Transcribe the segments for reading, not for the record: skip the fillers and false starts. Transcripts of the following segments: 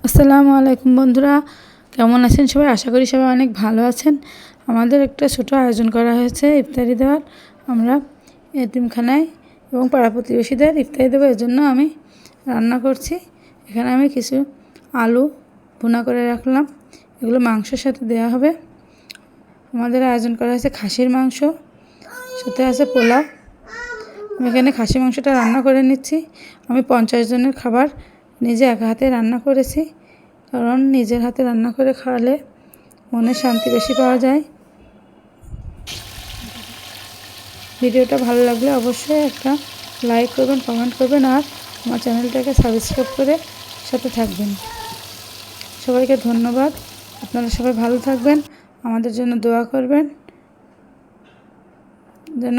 আসসালামু আলাইকুম বন্ধুরা, কেমন আছেন সবাই? আশা করি সবাই অনেক ভালো আছেন। আমাদের একটা ছোট আয়োজন করা হয়েছে ইফতারি দেওয়ার। আমরা এতিমখানায় এবং পাড়া প্রতিবেশীদের ইফতারি দেবো, এর জন্য আমি রান্না করছি। এখানে আমি কিছু আলু ভুনা করে রাখলাম, এগুলো মাংসের সাথে দেওয়া হবে। আমাদের আয়োজন করা হয়েছে খাসির মাংস, সাথে আছে পোলাও। আমি এখানে খাসি মাংসটা রান্না করে নিচ্ছি। আমি 50 জনের খাবার নিজে একা হাতে রান্না করেছি, কারণ নিজের হাতে রান্না করে খাওয়ালে মনের শান্তি বেশি পাওয়া যায়। ভিডিওটা ভালো লাগলে অবশ্যই একটা লাইক করবেন, কমেন্ট করবেন, আর আমার চ্যানেলটাকে সাবস্ক্রাইব করে সাথে থাকবেন। সবাইকে ধন্যবাদ। আপনারা সবাই ভালো থাকবেন, আমাদের জন্য দোয়া করবেন যেন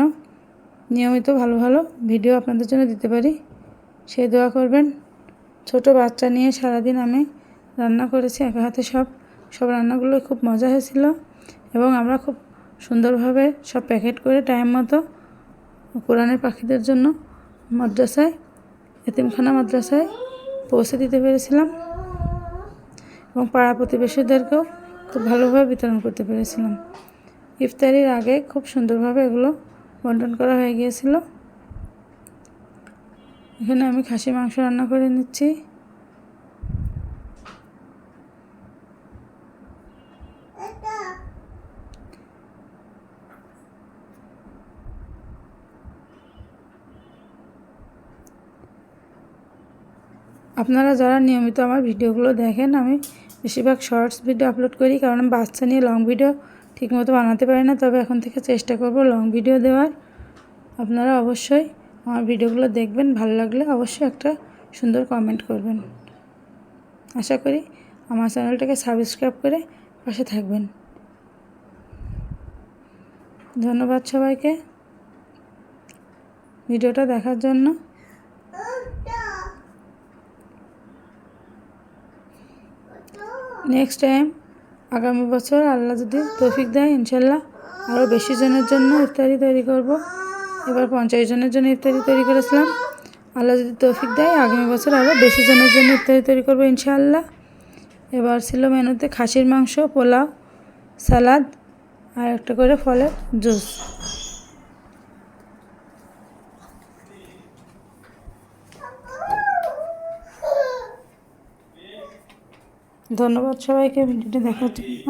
নিয়মিত ভালো ভালো ভিডিও আপনাদের জন্য দিতে পারি, সেই দোয়া করবেন। ছোট বাচ্চা নিয়ে সারাদিন আমি রান্না করেছি একা হাতে। সব রান্নাগুলো খুব মজা হয়েছিল এবং আমরা খুব সুন্দরভাবে সব প্যাকেট করে টাইম মতো কোরআনের পাখিদের জন্য মাদ্রাসায়, এতিমখানা মাদ্রাসায় পৌঁছে দিতে পেরেছিলাম এবং পাড়া প্রতিবেশীদেরকেও খুব ভালোভাবে বিতরণ করতে পেরেছিলাম। ইফতারির আগে খুব সুন্দরভাবে এগুলো বন্টন করা হয়ে গিয়েছিল। এখানে আমি খাসি মাংস রান্না করে নিচ্ছি। আপনারা যারা নিয়মিত আমার ভিডিওগুলো দেখেন, আমি বেশিরভাগ শর্টস ভিডিও আপলোড করি, কারণ আমি বাচ্চা নিয়ে লং ভিডিও ঠিকমতো বানাতে পারি না। তবে এখন থেকে চেষ্টা করব লং ভিডিও দেওয়ার। আপনারা অবশ্যই আমার ভিডিওগুলো দেখবেন, ভালো লাগলে অবশ্যই একটা সুন্দর কমেন্ট করবেন। আশা করি আমার চ্যানেলটাকে সাবস্ক্রাইব করে পাশে থাকবেন। ধন্যবাদ সবাইকে ভিডিওটা দেখার জন্য। নেক্সট টাইম আগামী বছর আল্লাহ যদি তৌফিক দেয়, ইনশাল্লাহ আরও বেশি জনের জন্য ইফতারি তৈরি করব। এবার 50 জনের জন্য ইফতারি তৈরি করেছিলাম। আল্লাহ যদি তৌফিক দেয়, আগামী বছর আরও বেশি জনের জন্য ইফতারি তৈরি করব ইনশাআল্লাহ। এবার ছিল মেনুতে খাসির মাংস, পোলাও, সালাদ আর একটা করে ফলের জুস। ধন্যবাদ সবাইকে ভিডিওটি দেখার জন্য।